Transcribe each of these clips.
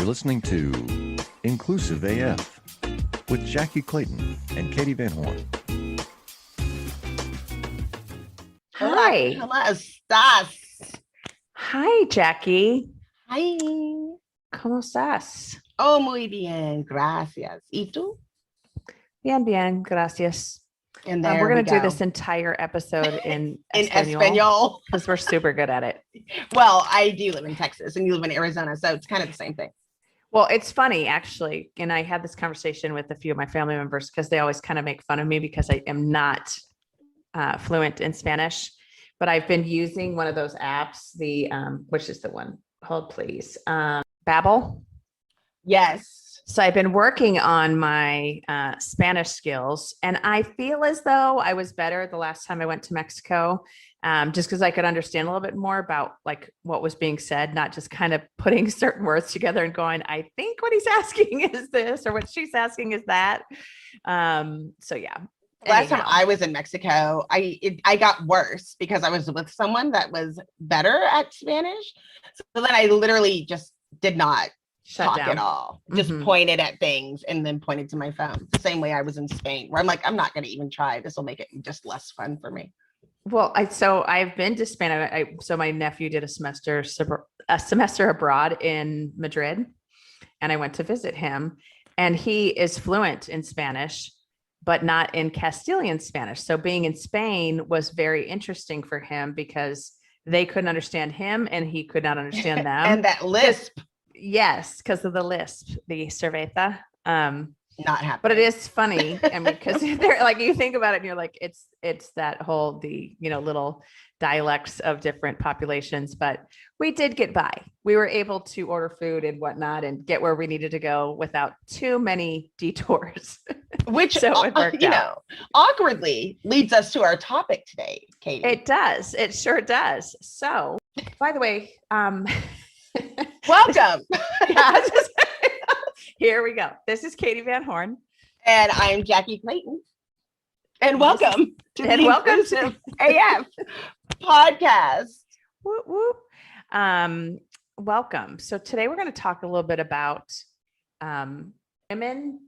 You're listening to Inclusive AF with Jackye Clayton and Katie Van Horn. Hi. Hola, ¿cómo estás? Hi, Jackye. Hi. ¿Cómo estás? Oh, muy bien, gracias. ¿Y tú? Bien, gracias. And there we're going we to do go. this entire episode in Espanol. because we're super good at it. Well, I do live in Texas and you live in Arizona, so it's kind of the same thing. Well, it's funny, actually. And I had this conversation with a few of my family members because they always kind of make fun of me because I am not fluent in Spanish. But I've been using one of those apps, which is the one? Hold, please. Babbel. Yes. So I've been working on my Spanish skills, and I feel as though I was better the last time I went to Mexico, just because I could understand a little bit more about like what was being said, not just kind of putting certain words together and going, I think what he's asking is this, or what she's asking is that. So yeah. Last time I was in Mexico, I got worse because I was with someone that was better at Spanish. So then I literally just did not talk at all. Just pointed at things and then pointed to my phone. The same way I was in Spain, where I'm like, I'm not going to even try. This will make it just less fun for me. Well, I've been to Spain. So my nephew did a semester abroad in Madrid, and I went to visit him, and he is fluent in Spanish, but not in Castilian Spanish. So being in Spain was very interesting for him because they couldn't understand him and he could not understand them. And that lisp. Yes, because of the lisp, the cerveza. Not happening. But it is funny, I mean, because they're like, you think about it and you're like, it's that whole little dialects of different populations. But we did get by. We were able to order food and whatnot and get where we needed to go without too many detours. Which so it worked out. Awkwardly leads us to our topic today, Katie. It does. It sure does. So, by the way, welcome. Here we go. This is Katie Van Horn. And I'm Jackye Clayton. And welcome to the Inclusive AF podcast. Whoop, whoop. Welcome. So today we're going to talk a little bit about women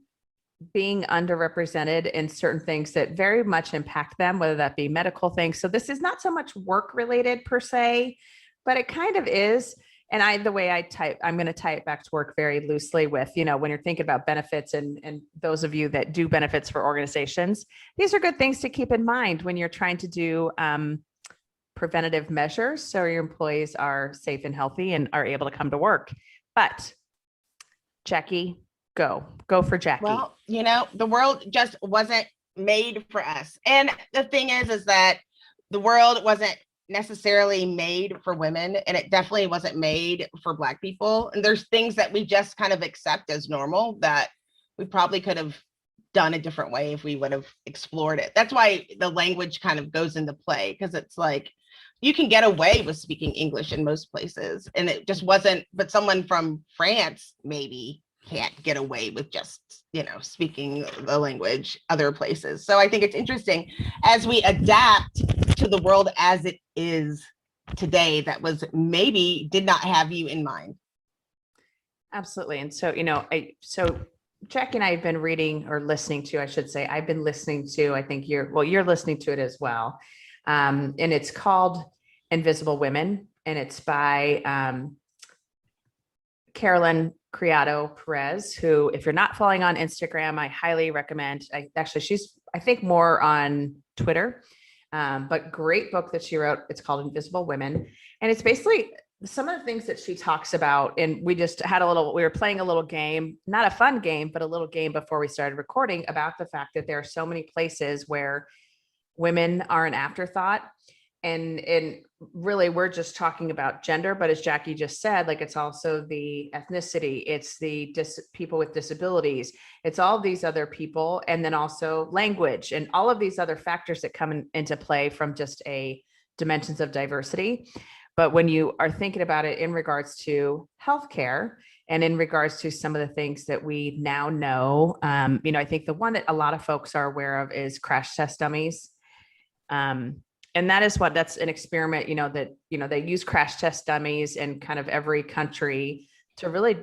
being underrepresented in certain things that very much impact them, whether that be medical things. So this is not so much work related per se, but it kind of is. And I'm going to tie it back to work very loosely with, when you're thinking about benefits and those of you that do benefits for organizations, these are good things to keep in mind when you're trying to do preventative measures so your employees are safe and healthy and are able to come to work. But Jackye, go for Jackye. Well, the world just wasn't made for us. And the thing is that the world wasn't necessarily made for women, and it definitely wasn't made for Black people. And there's things that we just kind of accept as normal that we probably could have done a different way if we would have explored it. That's why the language kind of goes into play, because it's like you can get away with speaking English in most places, and it just wasn't. But someone from France maybe can't get away with just speaking the language other places. So I think it's interesting as we adapt to the world as it is today that was maybe did not have you in mind. Absolutely. And so Jack and I have been reading or listening to, I should say, I've been listening to, I think you're listening to it as well. And it's called Invisible Women, and it's by Caroline Criado Perez, who, if you're not following on Instagram, I highly recommend. She's, I think, more on Twitter, but great book that she wrote. It's called Invisible Women. And it's basically some of the things that she talks about. And we just had we were playing a little game, not a fun game, but a little game before we started recording about the fact that there are so many places where women are an afterthought. And really, we're just talking about gender, but as Jackye just said, like, it's also the ethnicity, it's the people with disabilities, it's all these other people, and then also language and all of these other factors that come into play from just a dimensions of diversity. But when you are thinking about it in regards to healthcare and in regards to some of the things that we now know, I think the one that a lot of folks are aware of is crash test dummies. And that's an experiment, they use crash test dummies in kind of every country to really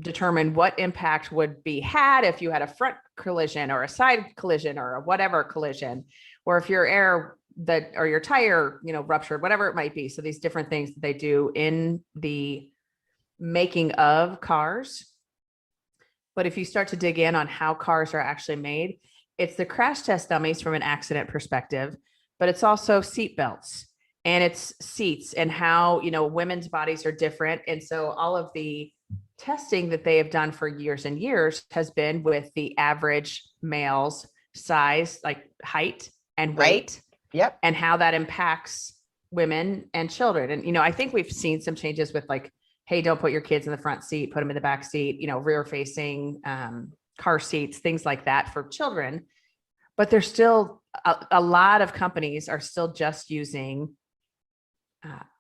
determine what impact would be had if you had a front collision or a side collision or a whatever collision, or if your or your tire, ruptured, whatever it might be. So these different things that they do in the making of cars. But if you start to dig in on how cars are actually made, it's the crash test dummies from an accident perspective, but it's also seat belts and it's seats and how, women's bodies are different. And so all of the testing that they have done for years and years has been with the average male's size, like height and weight. Yep. And how that impacts women and children. And, I think we've seen some changes with like, hey, don't put your kids in the front seat, put them in the back seat, rear facing car seats, things like that for children. But there's still a lot of companies are still just using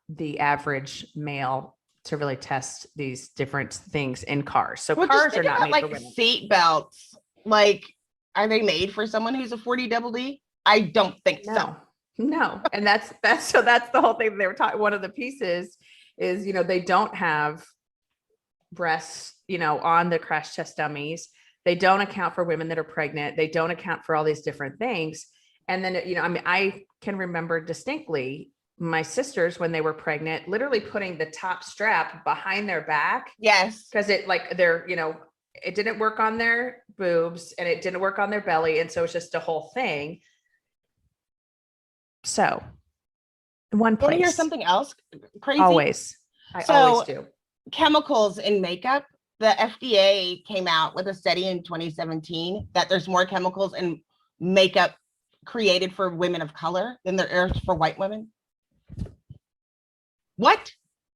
the average male to really test these different things in cars. So cars are not made for women. Seat belts, are they made for someone who's a 40 double D? I don't think so. No. And that's the whole thing they were talking. One of the pieces is, they don't have breasts, on the crash test dummies. They don't account for women that are pregnant. They don't account for all these different things. And then, I can remember distinctly my sisters when they were pregnant, literally putting the top strap behind their back. Yes. Because it it didn't work on their boobs and it didn't work on their belly. And so it's just a whole thing. So one place. Want to hear something else crazy? Always. I always do. Chemicals in makeup. The FDA came out with a study in 2017 that there's more chemicals in makeup created for women of color than there is for white women. What?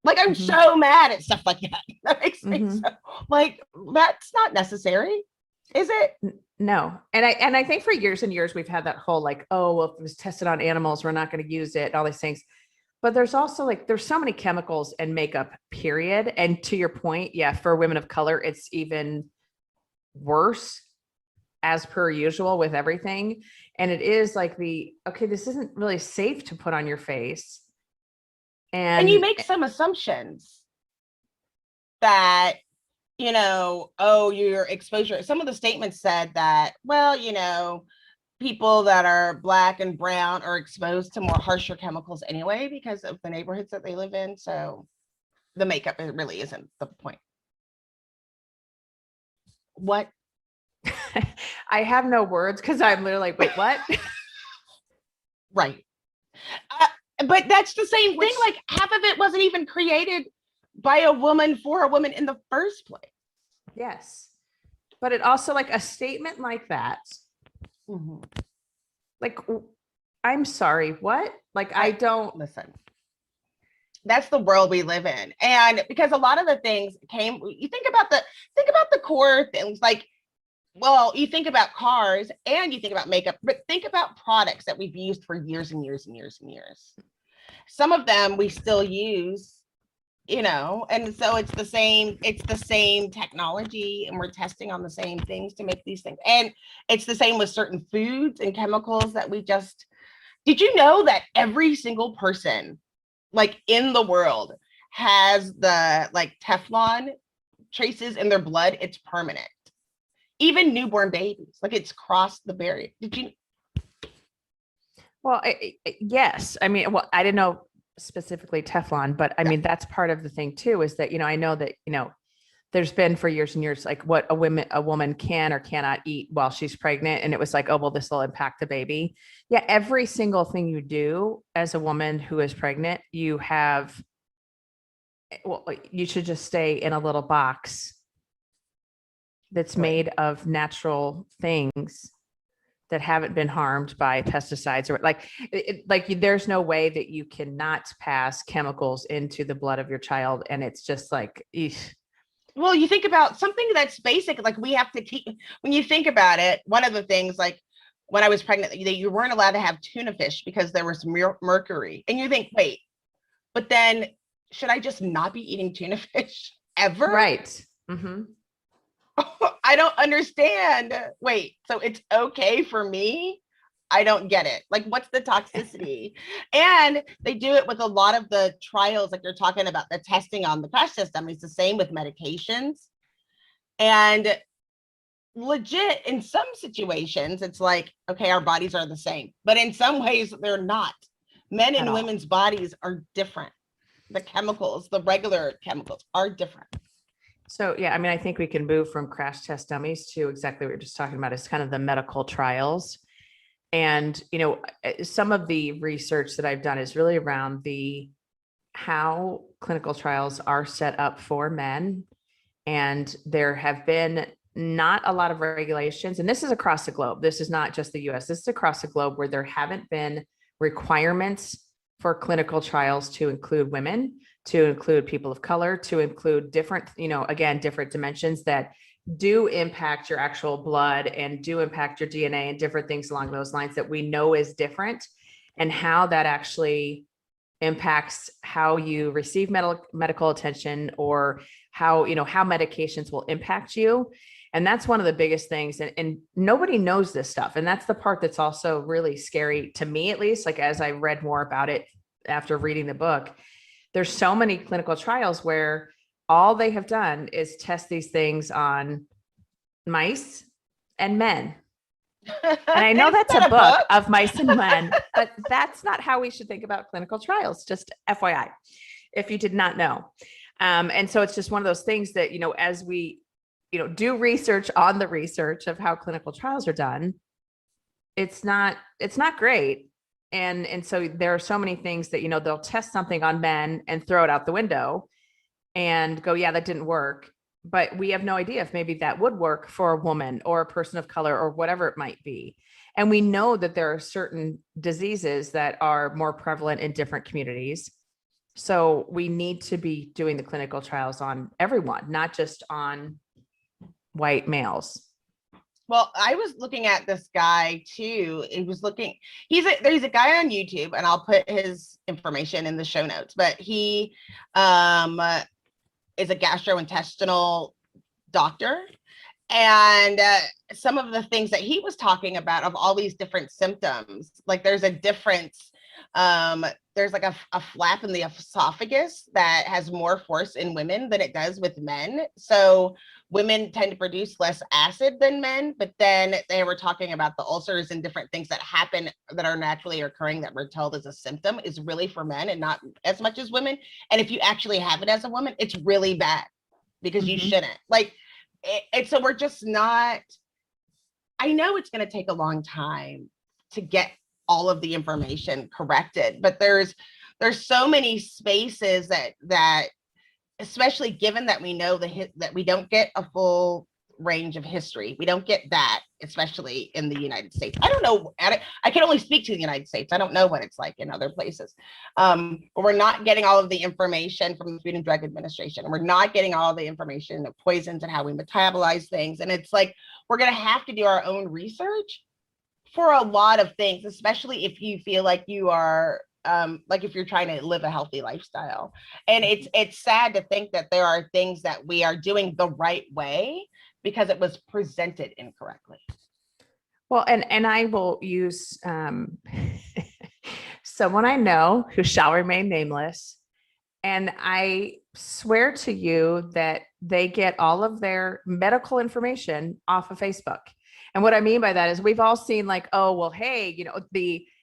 I'm so mad at stuff like that. That makes me so, that's not necessary, is it? No. And I think for years and years, we've had that whole if it was tested on animals, we're not going to use it and all these things. But there's also there's so many chemicals in makeup, period. And to your point, yeah, for women of color, it's even worse as per usual with everything. And it is this isn't really safe to put on your face. And you make some assumptions that, your exposure. Some of the statements said that, people that are Black and brown are exposed to more harsher chemicals anyway because of the neighborhoods that they live in. So the makeup really isn't the point. What? I have no words because I'm literally wait, what? Right. But that's the same thing. Half of it wasn't even created by a woman for a woman in the first place. Yes. But it also a statement like that. Mm-hmm. I'm sorry, what? I don't listen. That's the world we live in. And because a lot of the things you think about the core things, you think about cars and you think about makeup, but think about products that we've used for years and years and years and years. Some of them we still use, and so it's the same technology and we're testing on the same things to make these things. And it's the same with certain foods and chemicals that did you know that every single person in the world has the Teflon traces in their blood? It's permanent. Even newborn babies, it's crossed the barrier. Did you? Well, yes. I mean, I didn't know specifically Teflon, but I mean, that's part of the thing too, is that, I know that, there's been for years and years, what a woman can or cannot eat while she's pregnant. And it was this will impact the baby. Yeah. Every single thing you do as a woman who is pregnant, you should just stay in a little box that's made of natural things that haven't been harmed by pesticides or there's no way that you cannot pass chemicals into the blood of your child. And it's just eesh. Well, you think about something that's basic, we have to keep, when you think about it, one of the things, when I was pregnant, you weren't allowed to have tuna fish because there was mercury. And you think, wait, but then should I just not be eating tuna fish ever? Right. Mm-hmm. I don't understand. Wait, so it's okay for me? I don't get it. What's the toxicity? And they do it with a lot of the trials, you're talking about the testing on the crash test dummies. The same with medications. And legit, in some situations, it's like, okay, our bodies are the same, but in some ways they're not. Men and women's bodies are different. The chemicals, the regular chemicals are different. So, yeah, I mean, I think we can move from crash test dummies to exactly what you're just talking about. It's kind of the medical trials. And, some of the research that I've done is really around how clinical trials are set up for men. And there have been not a lot of regulations, and this is across the globe. This is not just the US, this is across the globe where there haven't been requirements for clinical trials to include women, to include people of color, to include different, again, different dimensions that do impact your actual blood and do impact your DNA and different things along those lines that we know is different, and how that actually impacts how you receive medical attention, or how medications will impact you. And that's one of the biggest things. And nobody knows this stuff. And that's the part that's also really scary to me, at least, like as I read more about it after reading the book. There's so many clinical trials where all they have done is test these things on mice and men. And I know that's a book of mice and men, but that's not how we should think about clinical trials, just FYI, if you did not know. And so it's just one of those things that, as we, do research on the research of how clinical trials are done, it's not great. And so there are so many things that, they'll test something on men and throw it out the window and go, yeah, that didn't work. But we have no idea if maybe that would work for a woman or a person of color or whatever it might be. And we know that there are certain diseases that are more prevalent in different communities. So we need to be doing the clinical trials on everyone, not just on white males. Well, I was looking at this guy too. He's there's a guy on YouTube, and I'll put his information in the show notes, but he is a gastrointestinal doctor. And some of the things that he was talking about of all these different symptoms, like there's a difference. There's like a flap in the esophagus that has more force in women than it does with men. So women tend to produce less acid than men, but then they were talking about the ulcers and different things that happen that are naturally occurring that we're told as a symptom is really for men and not as much as women. And if you actually have it as a woman, it's really bad because you shouldn't. And so we're just not, I know it's going to take a long time to get all of the information corrected, but there's so many spaces that especially given that we know that we don't get a full range of history. We don't get that, especially in the United States. I don't know. I can only speak to the United States. I don't know what it's like in other places. But we're not getting all of the information from the Food and Drug Administration. And we're not getting all the information of poisons and how we metabolize things. And it's like, we're going to have to do our own research for a lot of things, especially if you feel like you are like if you're trying to live a healthy lifestyle. And it's sad to think that there are things that we are doing the right way because it was presented incorrectly. Well, and I will use someone I know who shall remain nameless. And I swear to you that they get all of their medical information off of Facebook. And what I mean by that is we've all seen like, oh, well, hey,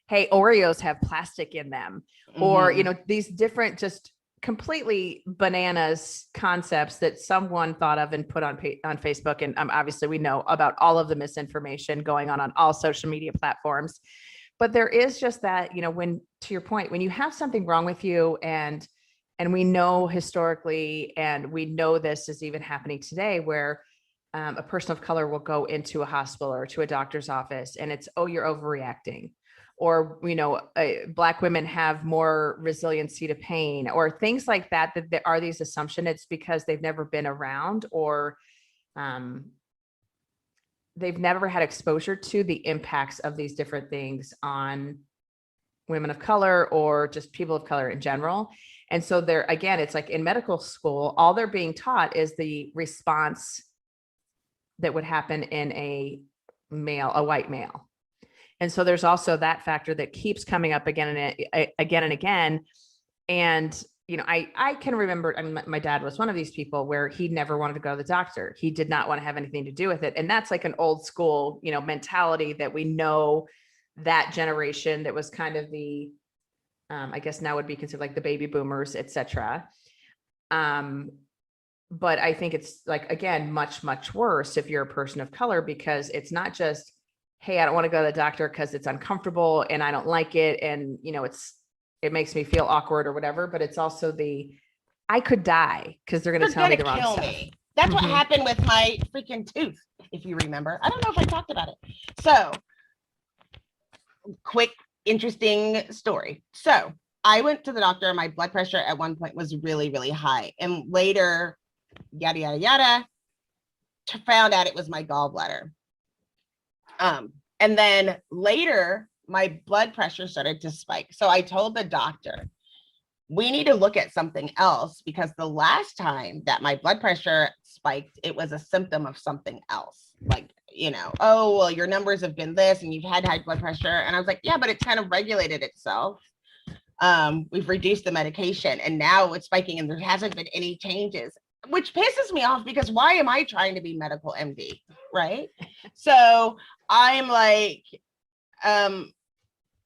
hey, Oreos have plastic in them, or, these different, just completely bananas concepts that someone thought of and put on Facebook. And obviously we know about all of the misinformation going on all social media platforms, but there is just that, when, to your point, when you have something wrong with you and we know historically, and we know this is even happening today, where a person of color will go into a hospital or to a doctor's office and it's, oh, you're overreacting. Or, Black women have more resiliency to pain, or things like that there are these assumptions. It's because they've never been around, or they've never had exposure to the impacts of these different things on women of color or just people of color in general. And so again, it's like in medical school, all they're being taught is the response that would happen in a white male. And so there's also that factor that keeps coming up again and again. And I can remember, I mean, my dad was one of these people where he never wanted to go to the doctor. He did not want to have anything to do with it. And that's like an old school, mentality that we know that generation that was kind of the, I guess now would be considered like the baby boomers, et cetera. But I think it's like, again, much, much worse if you're a person of color, because it's not just, hey, I don't want to go to the doctor because it's uncomfortable and I don't like it. And, it makes me feel awkward or whatever, but it's also I could die because they're going to tell me the wrong stuff. Me. That's what happened with my freaking tooth, if you remember. I don't know if I talked about it. So, quick, interesting story. So, I went to the doctor. My blood pressure at one point was really, really high. And later, yada, yada, yada, found out it was my gallbladder. And then later, my blood pressure started to spike. So I told the doctor, we need to look at something else, because the last time that my blood pressure spiked, it was a symptom of something else. Like, oh, well, your numbers have been this and you've had high blood pressure. And I was like, yeah, but it's kind of regulated itself. We've reduced the medication and now it's spiking and there hasn't been any changes, which pisses me off, because why am I trying to be medical MD? Right. So I'm like,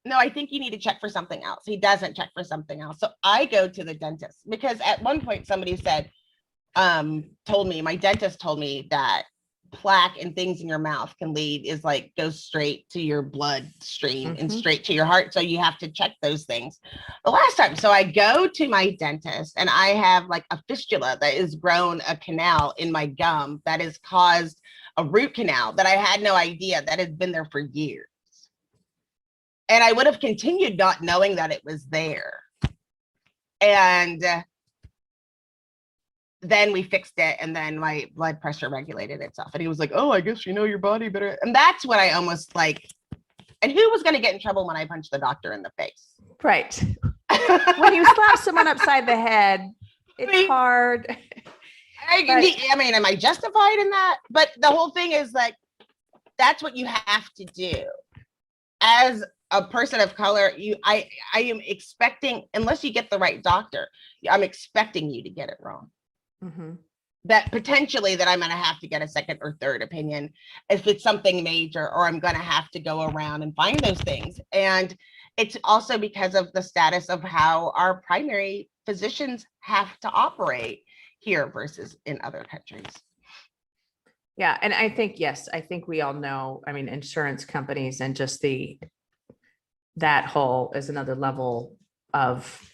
no, I think you need to check for something else. He doesn't check for something else. So I go to the dentist, because at one point somebody said, my dentist told me that plaque and things in your mouth goes straight to your bloodstream and straight to your heart. So you have to check those things the last time. So I go to my dentist and I have like a fistula that has grown a canal in my gum that has caused a root canal that I had no idea that had been there for years. And I would have continued not knowing that it was there. And then we fixed it, and then my blood pressure regulated itself. And he was like, oh, I guess you know your body better. And that's what I almost like. And who was going to get in trouble when I punched the doctor in the face? Right. When you slap someone upside the head, it's hard. I mean, am I justified in that? But the whole thing is like, that's what you have to do. As a person of color, I am expecting, unless you get the right doctor, I'm expecting you to get it wrong. That potentially that I'm going to have to get a second or third opinion if it's something major, or I'm going to have to go around and find those things. And it's also because of the status of how our primary physicians have to operate here versus in other countries. Yeah. And I think, yes, I think we all know, I mean, insurance companies and just that whole is another level of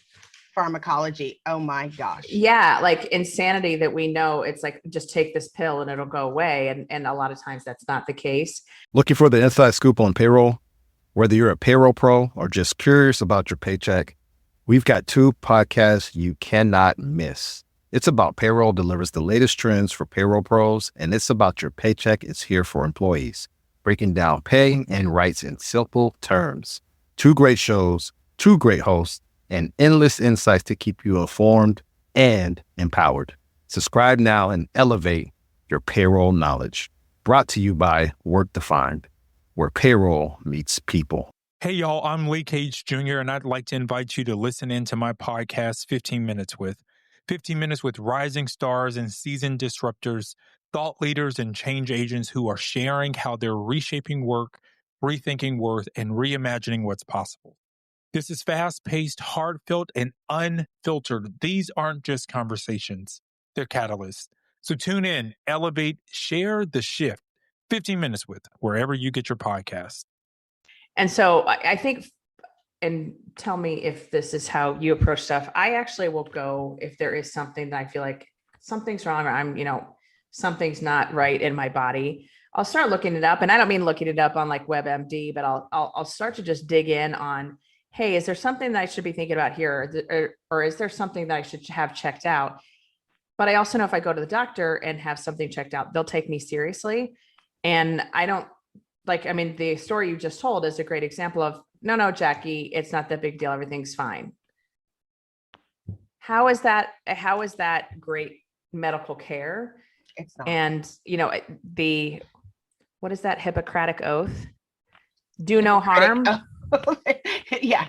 pharmacology. Oh my gosh. Yeah. Like insanity that we know it's like, just take this pill and it'll go away. And a lot of times that's not the case. Looking for the inside scoop on payroll? Whether you're a payroll pro or just curious about your paycheck, we've got two podcasts you cannot miss. It's About Payroll delivers the latest trends for payroll pros, and It's About Your Paycheck is here for employees, breaking down pay and rights in simple terms. Two great shows, two great hosts, and endless insights to keep you informed and empowered. Subscribe now and elevate your payroll knowledge. Brought to you by Work Defined, where payroll meets people. Hey, y'all, I'm Lee Cage Jr., and I'd like to invite you to listen in to my podcast, 15 Minutes With. 15 Minutes with rising stars and seasoned disruptors, thought leaders, and change agents who are sharing how they're reshaping work, rethinking worth, and reimagining what's possible. This is fast-paced, heartfelt, and unfiltered. These aren't just conversations. They're catalysts. So tune in, elevate, share the shift. 15 Minutes With, wherever you get your podcast. And so I think, and tell me if this is how you approach stuff. I actually will go if there is something that I feel like something's wrong, or I'm, something's not right in my body. I'll start looking it up. And I don't mean looking it up on like WebMD, but I'll start to just dig in on, hey, is there something that I should be thinking about here? Or is there something that I should have checked out? But I also know if I go to the doctor and have something checked out, they'll take me seriously. And I don't the story you just told is a great example of, no, Jackye, it's not that big deal. Everything's fine. How is that great medical care? It's not. And, what is that Hippocratic oath? Do no harm. Yeah.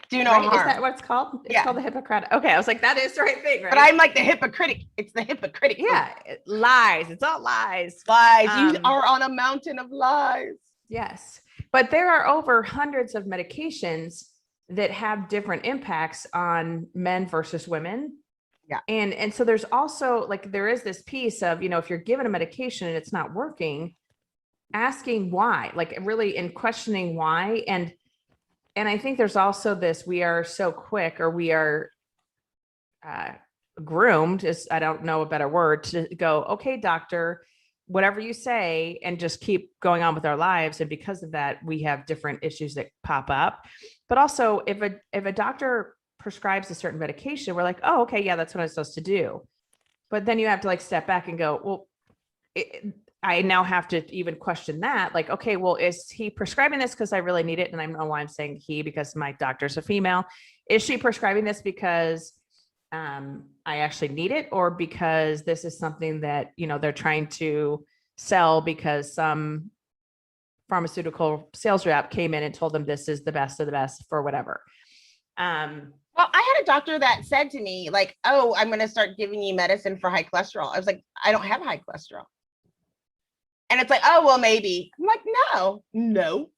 Do no Right? Is harm. that what it's called? It's Yeah. called the Hippocratic. Okay, I was like, that is the right thing, right? But I'm like the hypocritic. It's the hypocritic. yeah, lies. It's all lies. Lies. You Um, are on a mountain of lies. Yes, but there are over hundreds of medications that have different impacts on men versus women. Yeah. And so there's also like there is this piece of, if you're given a medication and it's not working, asking why, like really in questioning why. And I think there's also this, we are so quick, or we are groomed, is I don't know a better word, to go, okay, doctor, whatever you say, and just keep going on with our lives. And because of that, we have different issues that pop up. But also if a doctor prescribes a certain medication, we're like, oh, okay, yeah, that's what I'm supposed to do. But then you have to like step back and go, well, I now have to even question that. Like, okay, well, is he prescribing this because I really need it? And I don't know why I'm saying he, because my doctor's a female. Is she prescribing this because I actually need it, or because this is something that, they're trying to sell because some pharmaceutical sales rep came in and told them this is the best of the best for whatever. Well, I had a doctor that said to me, like, oh, I'm going to start giving you medicine for high cholesterol. I was like, I don't have high cholesterol. And it's like, oh, well, maybe. I'm like, no,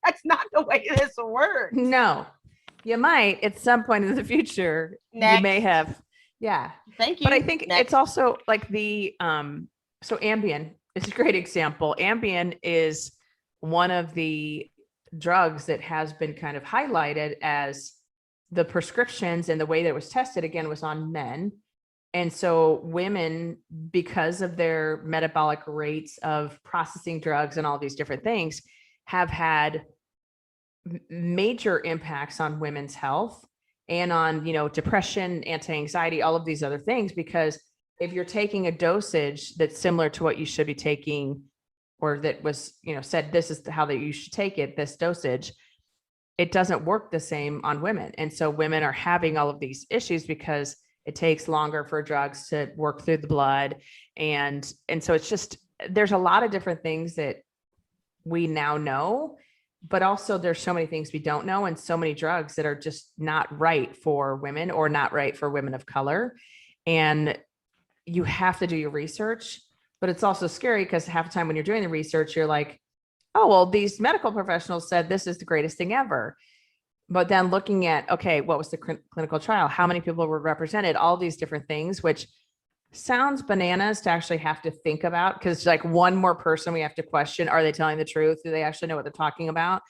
that's not the way this works. No, you might at some point in the future. Next. You may have. Yeah. Thank you. But I think Next. it's also like so Ambien is a great example. Ambien is one of the drugs that has been kind of highlighted as the prescriptions, and the way that it was tested again was on men. And so women, because of their metabolic rates of processing drugs and all these different things, have had major impacts on women's health and on, depression, anti-anxiety, all of these other things. Because if you're taking a dosage that's similar to what you should be taking, or that was, said, this is how that you should take it, this dosage, it doesn't work the same on women. And so women are having all of these issues because it takes longer for drugs to work through the blood. And so it's just, there's a lot of different things that we now know, but also there's so many things we don't know, and so many drugs that are just not right for women, or not right for women of color. And you have to do your research, but it's also scary because half the time when you're doing the research, you're like, oh, well, these medical professionals said this is the greatest thing ever. But then looking at, okay, what was the clinical trial? How many people were represented? All these different things, which sounds bananas to actually have to think about, because like one more person we have to question. Are they telling the truth? Do they actually know what they're talking about?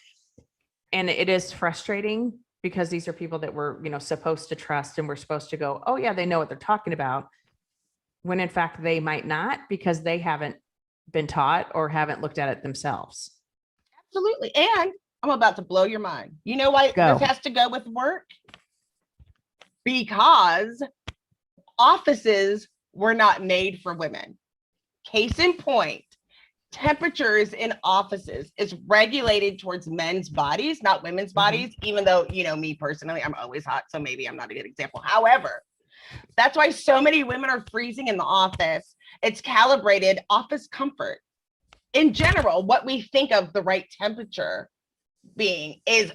And it is frustrating because these are people that we're, supposed to trust, and we're supposed to go, oh yeah, they know what they're talking about. When in fact they might not, because they haven't been taught or haven't looked at it themselves. Absolutely. And I'm about to blow your mind. You know why Go. this has to go with work? Because offices were not made for women. Case in point, temperatures in offices is regulated towards men's bodies, not women's bodies, even though, me personally, I'm always hot, so maybe I'm not a good example. However, that's why so many women are freezing in the office. It's calibrated office comfort. In general, what we think of the right temperature being is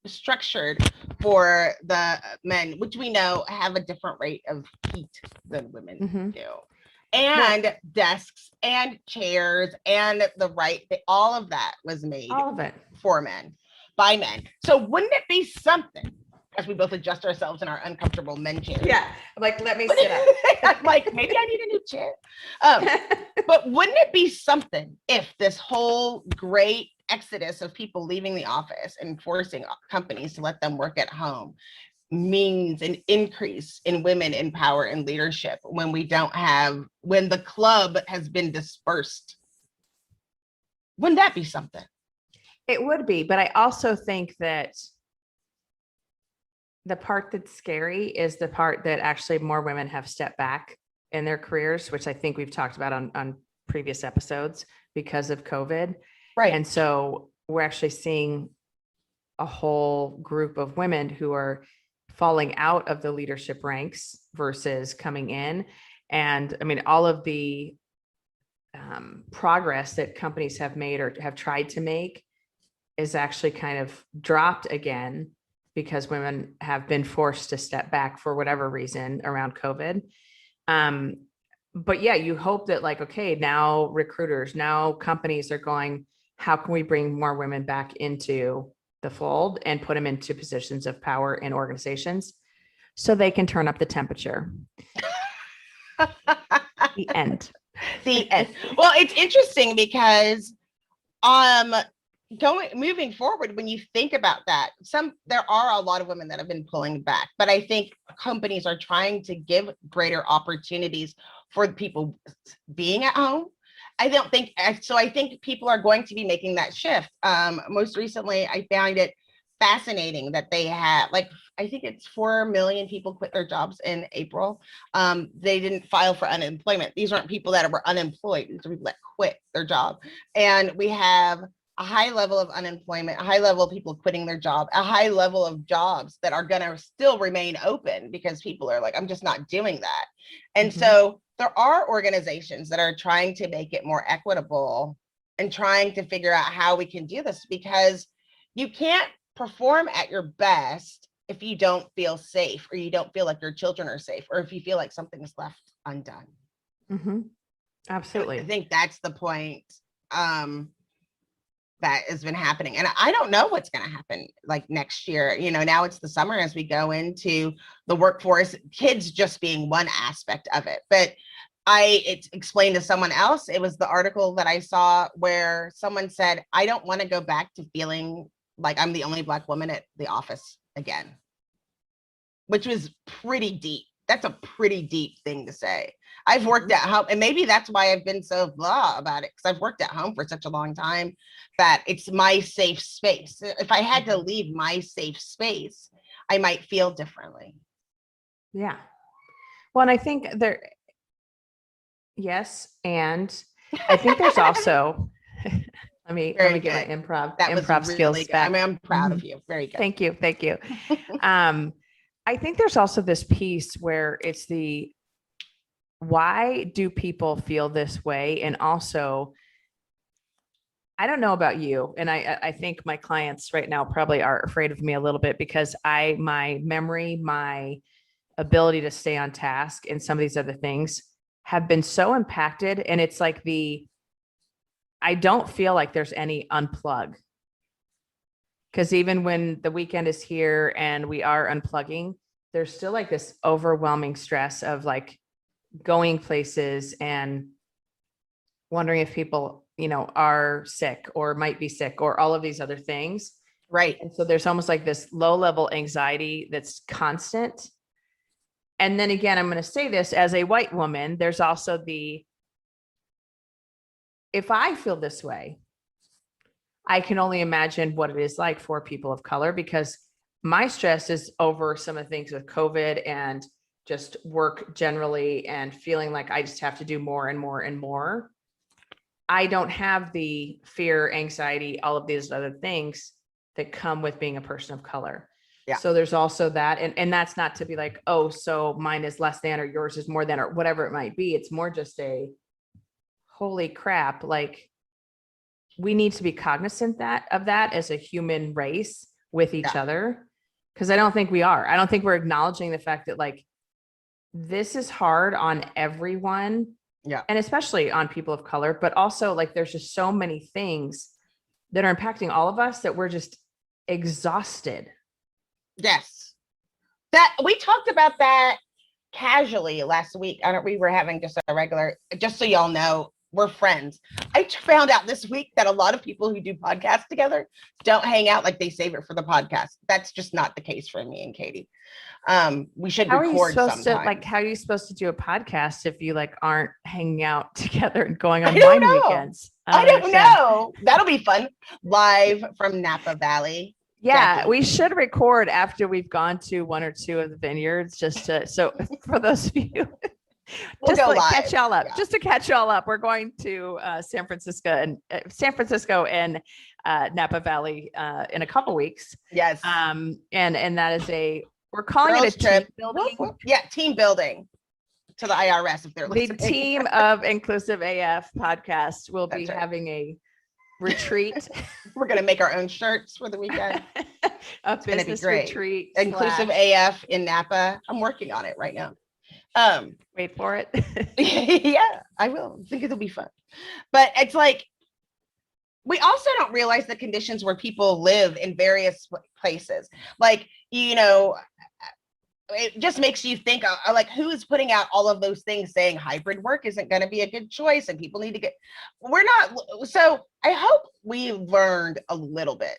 structured for the men, which we know have a different rate of heat than women do. And desks and chairs and all of that was made for men, by men. So wouldn't it be something, as we both adjust ourselves in our uncomfortable men chairs? Yeah, I'm like, let me sit up. I'm like, maybe I need a new chair. But wouldn't it be something if this whole great exodus of people leaving the office and forcing companies to let them work at home means an increase in women in power and leadership, when when the club has been dispersed? Wouldn't that be something? It would be, but I also think that the part that's scary is the part that actually more women have stepped back in their careers, which I think we've talked about on previous episodes because of COVID. Right. And so we're actually seeing a whole group of women who are falling out of the leadership ranks versus coming in. And I mean, all of the progress that companies have made or have tried to make is actually kind of dropped again because women have been forced to step back for whatever reason around COVID. But yeah, you hope that like, okay, now recruiters, now companies are going, how can we bring more women back into the fold and put them into positions of power in organizations so they can turn up the temperature? The end. The end. Well, it's interesting because moving forward, when you think about that, there are a lot of women that have been pulling back, but I think companies are trying to give greater opportunities for people being at home. I think people are going to be making that shift. Most recently, I found it fascinating that they had, like, I think it's 4 million people quit their jobs in April. They didn't file for unemployment. These aren't people that were unemployed. These are people that quit their job. And we have a high level of unemployment, a high level of people quitting their job, a high level of jobs that are going to still remain open because people are like, I'm just not doing that. And so there are organizations that are trying to make it more equitable and trying to figure out how we can do this, because you can't perform at your best if you don't feel safe, or you don't feel like your children are safe, or if you feel like something is left undone. Absolutely. I think that's the point that has been happening. And I don't know what's going to happen like next year. You know, now it's the summer as we go into the workforce, kids just being one aspect of it. But it's explained to someone else. It was the article that I saw where someone said, I don't want to go back to feeling like I'm the only Black woman at the office again, which was pretty deep. That's a pretty deep thing to say. I've worked at home, and maybe that's why I've been so blah about it, because I've worked at home for such a long time that it's my safe space. If I had to leave my safe space, I might feel differently. Yeah. Well, and I think yes. And I think there's also, let me get my improv skills really back. I mean, I'm proud of you. Very good. Thank you. I think there's also this piece where it's why do people feel this way? And also, I don't know about you, and I think my clients right now probably are afraid of me a little bit, because my memory, my ability to stay on task, and some of these other things have been so impacted. And it's like I don't feel like there's any unplug. Because even when the weekend is here and we are unplugging, there's still like this overwhelming stress of like going places and wondering if people, are sick or might be sick or all of these other things. Right. And so there's almost like this low level anxiety that's constant. And then again, I'm going to say this as a white woman, there's also if I feel this way, I can only imagine what it is like for people of color, because my stress is over some of the things with COVID and just work generally, and feeling like I just have to do more and more and more. I don't have the fear, anxiety, all of these other things that come with being a person of color. Yeah. So there's also that. And that's not to be like, oh, so mine is less than or yours is more than, or whatever it might be. It's more just holy crap, like we need to be cognizant of that as a human race with each other. Because I don't think we are. I don't think we're acknowledging the fact that like this is hard on everyone. Yeah. And especially on people of color, but also like there's just so many things that are impacting all of us that we're just exhausted. Yes. That we talked about that casually last week. We were having just a regular, just so y'all know, we're friends. I found out this week that a lot of people who do podcasts together don't hang out, like they save it for the podcast. That's just not the case for me and Katie. We should record sometime. How are you supposed to do a podcast if you like aren't hanging out together and going on wine weekends? I don't know. That'll be fun. Live from Napa Valley. Yeah, Jackye. we should record after we've gone to one or two of the vineyards, just to, so for those of you, We'll go live. catch y'all up. Yeah. Just to catch y'all up, we're going to San Francisco and Napa Valley in a couple weeks. Yes. And that is we're calling Girls it a team trip. building. Yeah, team building to the IRS if they're The listening. team of Inclusive AF podcast will be That's right. having a retreat. We're gonna make our own shirts for the weekend. A It's gonna be business great. retreat. Inclusive AF in Napa. I'm working on it right now. Wait for it. Yeah, I will. I think it'll be fun. But it's like, we also don't realize the conditions where people live in various places. Like, it just makes you think, like, who is putting out all of those things saying hybrid work isn't going to be a good choice and people need to get, we're not. So I hope we've learned a little bit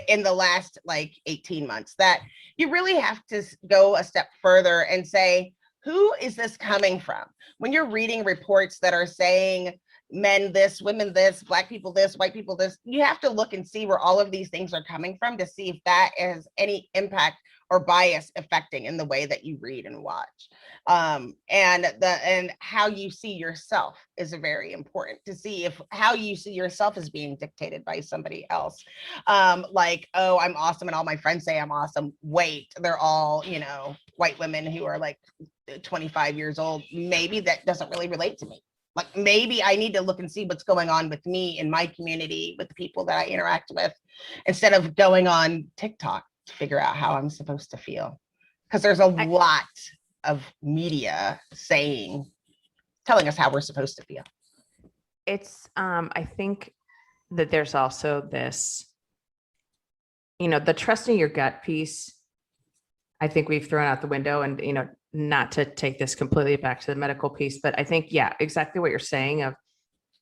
in the last like 18 months that you really have to go a step further and say, who is this coming from? When you're reading reports that are saying men this, women this, Black people this, white people this, you have to look and see where all of these things are coming from to see if that has any impact or bias affecting in the way that you read and watch. And how you see yourself is very important to see if how you see yourself is being dictated by somebody else. Like, oh, I'm awesome and all my friends say I'm awesome. Wait, they're all, white women who are like 25 years old. Maybe that doesn't really relate to me. Like, maybe I need to look and see what's going on with me in my community, with the people that I interact with, instead of going on TikTok to figure out how I'm supposed to feel. Because there's a lot of media telling us how we're supposed to feel. It's, I think that there's also this, the trusting your gut piece. I think we've thrown out the window, and, not to take this completely back to the medical piece, but I think, yeah, exactly what you're saying of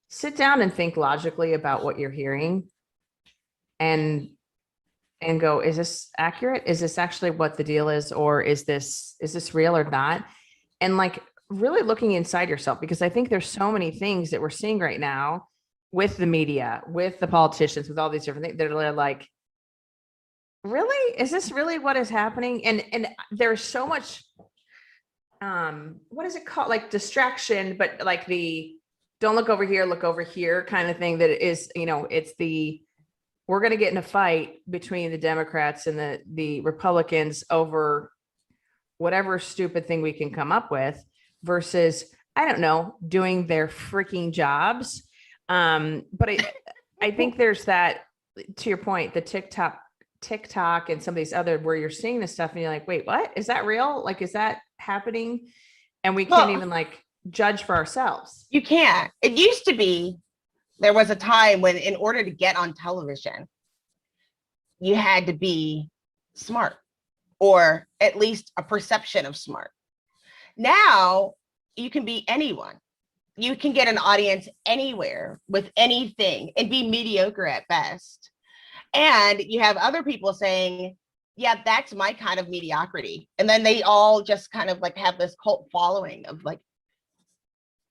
sit down and think logically about what you're hearing and go, is this accurate? Is this actually what the deal is? Or is this real or not? And like really looking inside yourself, because I think there's so many things that we're seeing right now with the media, with the politicians, with all these different things that are like, really, is this really what is happening? And there's so much, what is it called? Like distraction, but like the don't look over here, look over here kind of thing that is, it's we're going to get in a fight between the Democrats and the Republicans over whatever stupid thing we can come up with versus, I don't know, doing their freaking jobs. But I think there's that, to your point, the TikTok and some of these other where you're seeing this stuff and you're like, wait, what? Is that real? Like, is that happening? And we can't even like judge for ourselves. You can't. It used to be, there was a time when in order to get on television, you had to be smart, or at least a perception of smart. Now you can be anyone. You can get an audience anywhere with anything and be mediocre at best. And you have other people saying, yeah, that's my kind of mediocrity. And then they all just kind of like have this cult following of like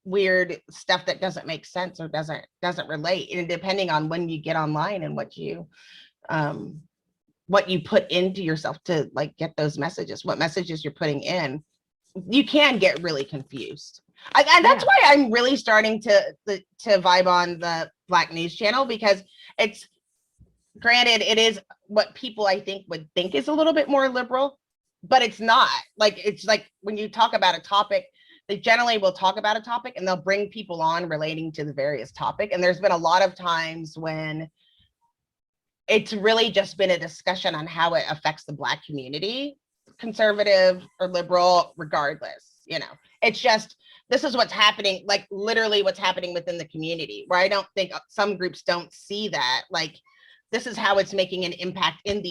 weird stuff that doesn't make sense or doesn't relate. And depending on when you get online and what you put into yourself to like get those messages, what messages you're putting in, you can get really confused. And that's why I'm really starting to vibe on the Black News Channel, because it's, granted, it is what people I think would think is a little bit more liberal, but it's not. Like, it's like when you talk about a topic, they generally will talk about a topic and they'll bring people on relating to the various topic. And there's been a lot of times when it's really just been a discussion on how it affects the Black community, conservative or liberal, regardless, it's just, this is what's happening, like literally what's happening within the community, where I don't think some groups don't see that. Like, this is how it's making an impact in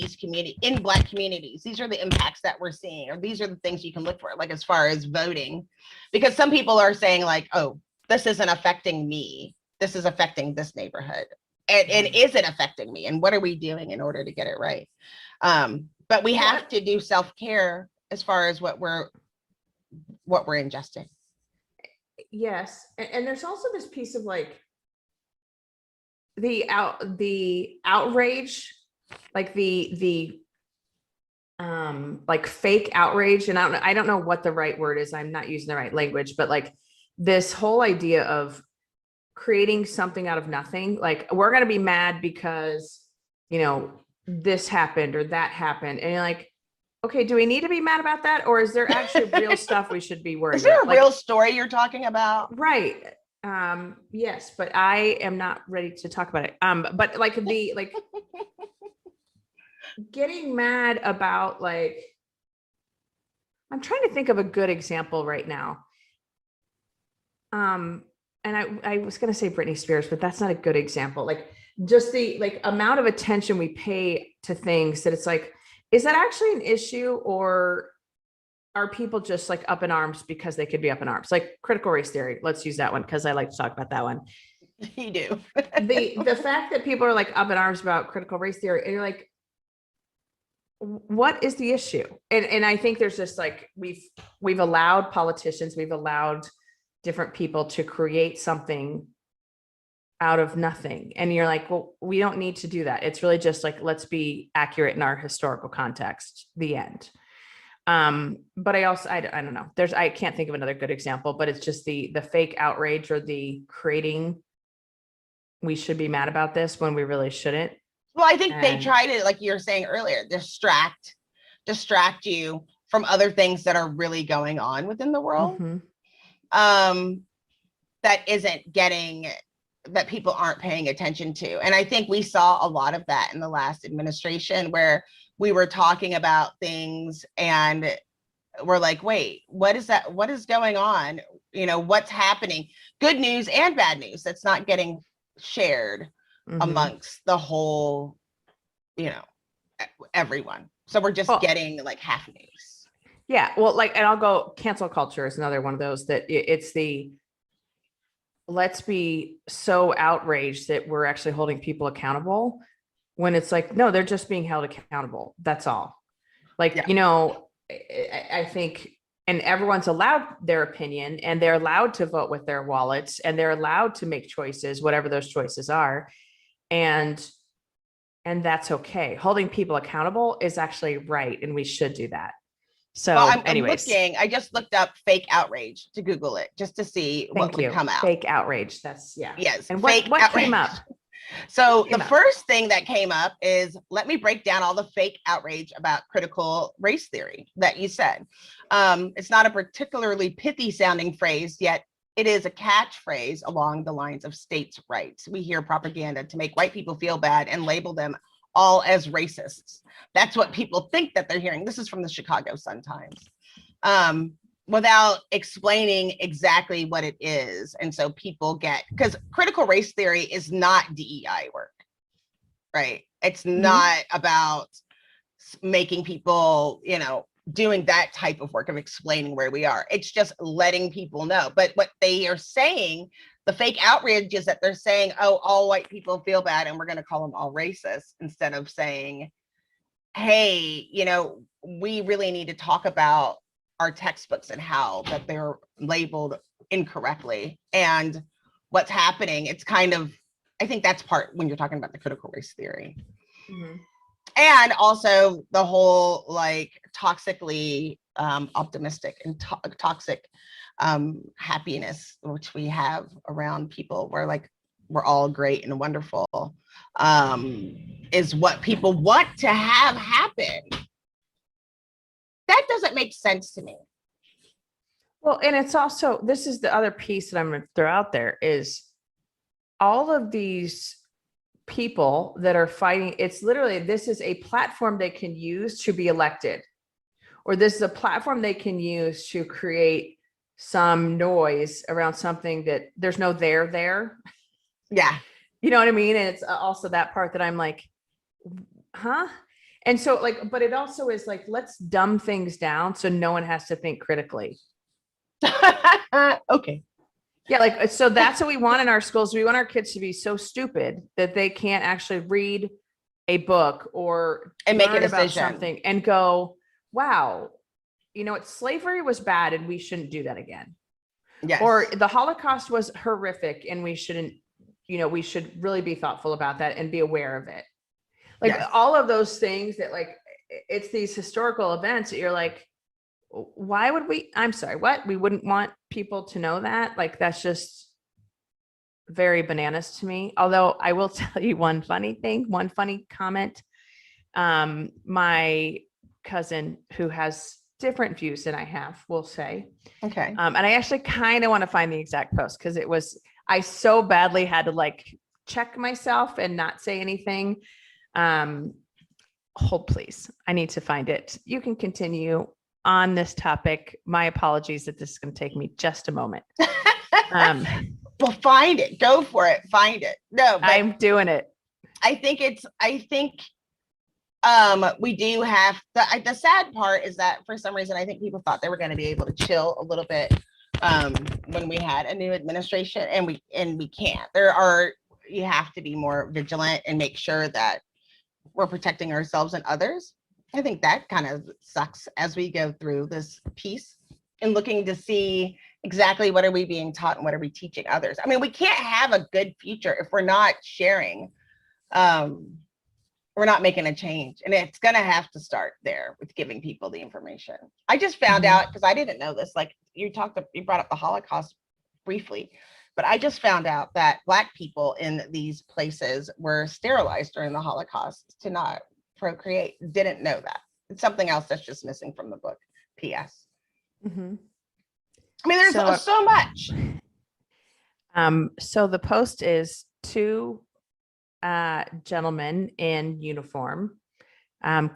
in Black communities. These are the impacts that we're seeing, or these are the things you can look for, like as far as voting, because some people are saying like, oh, this isn't affecting me. This is affecting this neighborhood. And is it affecting me? And what are we doing in order to get it right? But we have to do self-care as far as what we're ingesting. Yes. And there's also this piece of like, the outrage, like the like fake outrage, and I don't know what the right word is, I'm not using the right language, but like this whole idea of creating something out of nothing, like we're going to be mad because this happened or that happened, and you're like, okay, do we need to be mad about that, or is there actually real stuff we should be worried about? Is there a real story you're talking about? Right. Yes, but I am not ready to talk about it. But like getting mad about like, I'm trying to think of a good example right now. And I was going to say Britney Spears, but that's not a good example. Like just the like amount of attention we pay to things that it's like, is that actually an issue, or are people just like up in arms because they could be up in arms? Like critical race theory. Let's use that one because I like to talk about that one. You do. The fact that people are like up in arms about critical race theory, and you're like, what is the issue? And I think there's just like we've allowed politicians, we've allowed different people to create something out of nothing. And you're like, well, we don't need to do that. It's really just like, let's be accurate in our historical context, the end. But I don't know. I can't think of another good example, but it's just the fake outrage or the creating, we should be mad about this when we really shouldn't. Well, I think they try to, like you were saying earlier, distract you from other things that are really going on within the world. That that people aren't paying attention to. And I think we saw a lot of that in the last administration, where we were talking about things and we're like, wait, what is that? What is going on? You know, what's happening? Good news and bad news that's not getting shared amongst the whole, you know, everyone. So we're just getting like half news. Yeah. Well, like, and I'll go, cancel culture is another one of those that it's let's be so outraged that we're actually holding people accountable, when it's like, no, they're just being held accountable. That's all. Like, you know, I think, and everyone's allowed their opinion, and they're allowed to vote with their wallets, and they're allowed to make choices, whatever those choices are. And that's okay. Holding people accountable is actually right. And we should do that. So anyways, I just looked up fake outrage to Google it just to see what would come out. Fake outrage. That's Yes. And what came up? So the first thing that came up is, let me break down all the fake outrage about critical race theory that you said. It's not a particularly pithy sounding phrase, yet it is a catchphrase along the lines of states' rights. We hear propaganda to make white people feel bad and label them all as racists. That's what people think that they're hearing. This is from the Chicago Sun-Times. Without explaining exactly what it is. And so people because critical race theory is not DEI work, right? It's not about making people, you know, doing that type of work of explaining where we are. It's just letting people know. But what they are saying, the fake outrage, is that they're saying, oh, all white people feel bad and we're going to call them all racist, instead of saying, hey, you know, we really need to talk about our textbooks and how that they're labeled incorrectly and what's happening. It's kind of, I think that's part when you're talking about the critical race theory. And also the whole like toxically optimistic and toxic happiness, which we have around people, where like we're all great and wonderful, is what people want to have happen. That doesn't make sense to me. Well, and it's also, this is the other piece that I'm going to throw out there, is all of these people that are fighting, it's literally, this is a platform they can use to be elected, or this is a platform they can use to create some noise around something that there's no there. Yeah. You know what I mean? And it's also that part that I'm like, huh? And so like, but it also is like, let's dumb things down so no one has to think critically. Okay. Yeah. Like, so that's what we want in our schools. We want our kids to be so stupid that they can't actually read a book or make a learn about decision. something and go, wow, you know what? Slavery was bad and we shouldn't do that again. Yes. Or the Holocaust was horrific and we shouldn't, you know, we should really be thoughtful about that and be aware of it. Like all of those things that like, it's these historical events that you're like, why would I'm sorry, what? We wouldn't want people to know that? Like, that's just very bananas to me. Although I will tell you one funny comment. My cousin, who has different views than I have, will say, okay. And I actually kind of want to find the exact post, because I so badly had to like check myself and not say anything. hold, please. I need to find it. You can continue on this topic. My apologies that this is going to take me just a moment. Well, find it. Go for it. Find it. No, but I'm doing it. I think we do have the sad part is that for some reason I think people thought they were going to be able to chill a little bit when we had a new administration, and we can't. You have to be more vigilant and make sure that we're protecting ourselves and others. I think that kind of sucks as we go through this piece and looking to see exactly what are we being taught and what are we teaching others. I mean, we can't have a good future if we're not sharing. We're not making a change, and it's going to have to start there with giving people the information. I just found out, because I didn't know this, like you brought up the Holocaust briefly, but I just found out that Black people in these places were sterilized during the Holocaust to not procreate. Didn't know that. It's something else that's just missing from the book. P.S. Mm-hmm. I mean, there's so much. So the post is 2 gentlemen in uniform,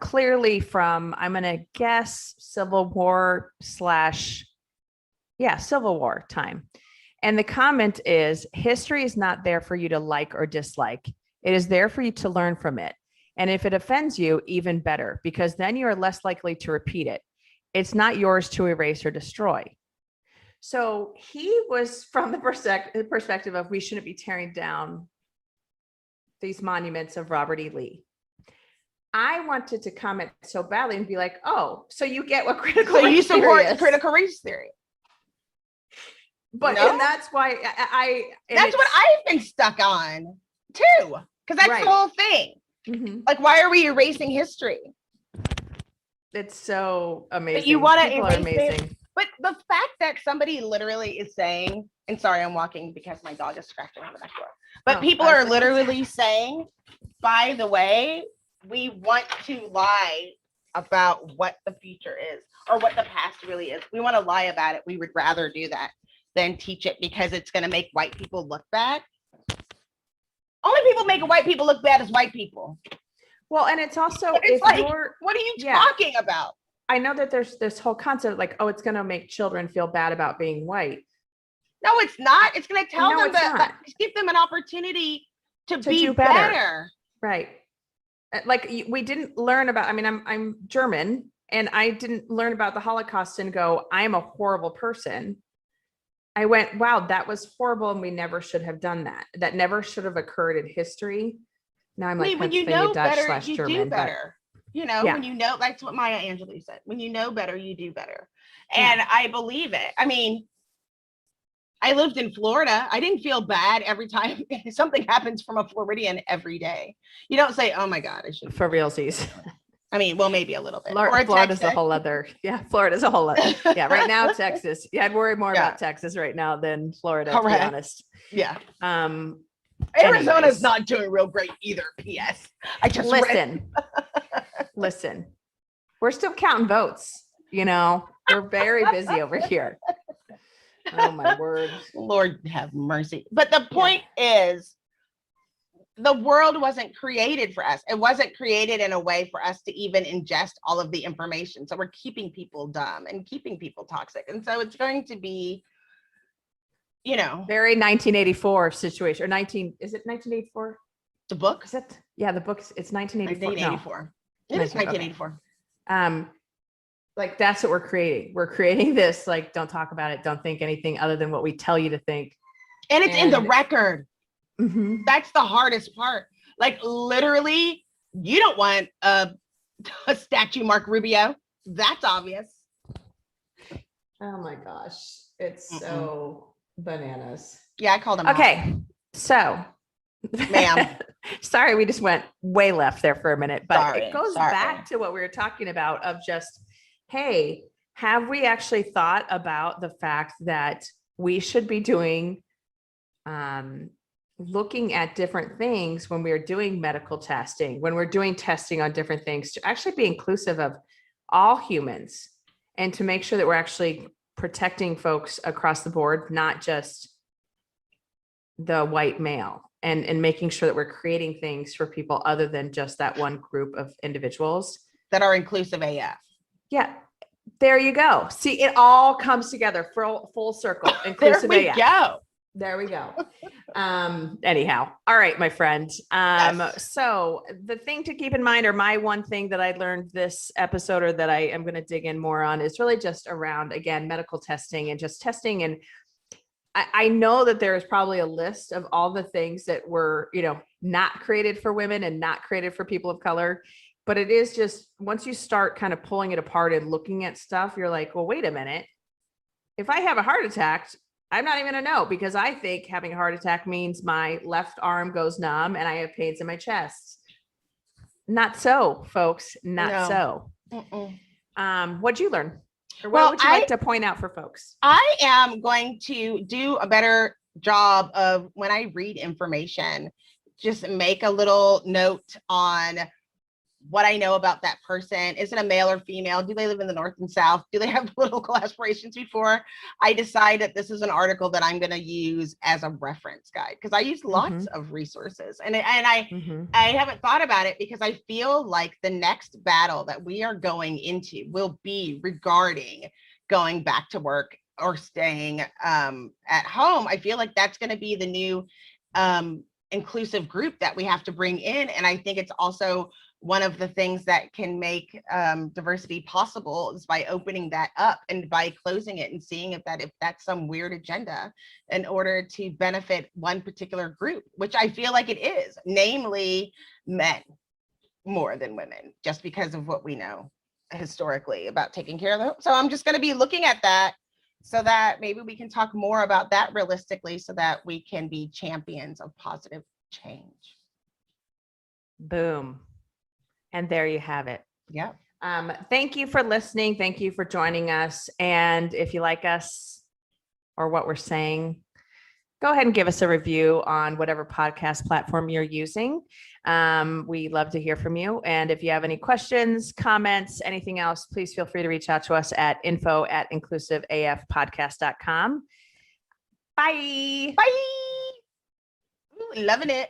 clearly from, I'm going to guess, Civil War time. And the comment is, history is not there for you to like or dislike. It is there for you to learn from it. And if it offends you, even better, because then you are less likely to repeat it. It's not yours to erase or destroy. So he was from the perspective of, we shouldn't be tearing down these monuments of Robert E. Lee. I wanted to comment so badly and be like, oh, so you get what critical race theory is. So you support critical race theory. But and that's why that's what I've been stuck on too, because that's the whole thing. Mm-hmm. Like, why are we erasing history? It's so amazing. But you want to erase it. But the fact that somebody literally is saying, and sorry, I'm walking because my dog is scratching on the back door. But people are literally saying, by the way, we want to lie about what the future is or what the past really is. We want to lie about it. We would rather do that than teach it because it's going to make white people look bad. Only people making white people look bad is white people. Well, and it's also, it's like, what are you talking about? I know that there's this whole concept like, oh, it's going to make children feel bad about being white. No, it's not. It's going to tell them that give them an opportunity to be do better. Right. Like we didn't learn about, I mean, I'm German, and I didn't learn about the Holocaust and go, I'm a horrible person. I went, wow, that was horrible. And we never should have done that. That never should have occurred in history. Now I'm like, when you know better, you German, do better. When you know, that's what Maya Angelou said. When you know better, you do better. And I believe it. I mean, I lived in Florida. I didn't feel bad every time something happens from a Floridian every day. You don't say, oh my God, I should. For realsies. I mean, well, maybe a little bit. Florida's a whole other. Yeah, Florida's a whole other. Yeah, right now, Texas. Yeah, I'd worry more about Texas right now than Florida, to be honest. Yeah. Arizona's not doing real great either, P.S. I just listen. We're still counting votes, We're very busy over here. Oh my word. Lord have mercy. But the point is, the world wasn't created for us. It wasn't created in a way for us to even ingest all of the information. So we're keeping people dumb and keeping people toxic. And so it's going to be, very 1984 situation. Or is it 1984? The book? Is it? Yeah, the book. It's 1984. 1984. No. It is 1984. Okay. Like that's what we're creating. We're creating this, like, don't talk about it. Don't think anything other than what we tell you to think. And it's in the record. Mm-hmm. That's the hardest part. Like literally, you don't want a statue Mark Rubio. That's obvious. Oh my gosh. It's so bananas. Yeah, I called him. Okay. So, ma'am. Sorry, we just went way left there for a minute, but it goes back to what we were talking about of just, hey, have we actually thought about the fact that we should be doing, looking at different things when we are doing medical testing, when we're doing testing on different things, to actually be inclusive of all humans and to make sure that we're actually protecting folks across the board, not just the white male. and making sure that we're creating things for people other than just that one group of individuals that are inclusive AF. Yeah. There you go. See, it all comes together full circle. Inclusive There we AF. go. There we go. Anyhow. All right, my friend. Yes. So the thing to keep in mind, or my one thing that I learned this episode, or that I am going to dig in more on, is really just around, again, medical testing and just testing. And I know that there is probably a list of all the things that were, not created for women and not created for people of color. But it is just, once you start kind of pulling it apart and looking at stuff, you're like, well, wait a minute. If I have a heart attack, I'm not even going to know, because I think having a heart attack means my left arm goes numb and I have pains in my chest. Not so, folks. Not so. What'd you learn? Or what would you like to point out for folks? I am going to do a better job of, when I read information, just make a little note on what I know about that person. Is it a male or female? Do they live in the North and South? Do they have political aspirations before I decide that this is an article that I'm going to use as a reference guide? Because I use lots of resources, and I haven't thought about it, because I feel like the next battle that we are going into will be regarding going back to work or staying at home. I feel like that's going to be the new inclusive group that we have to bring in. And I think it's also one of the things that can make diversity possible is by opening that up and by closing it and seeing if that's some weird agenda in order to benefit one particular group, which I feel like it is, namely men more than women, just because of what we know historically about taking care of them. So I'm just going to be looking at that, so that maybe we can talk more about that realistically, so that we can be champions of positive change. Boom. And there you have it. Yeah. Thank you for listening. Thank you for joining us. And if you like us or what we're saying, go ahead and give us a review on whatever podcast platform you're using. We love to hear from you. And if you have any questions, comments, anything else, please feel free to reach out to us at info@inclusiveafpodcast.com. Bye. Bye. Ooh, loving it.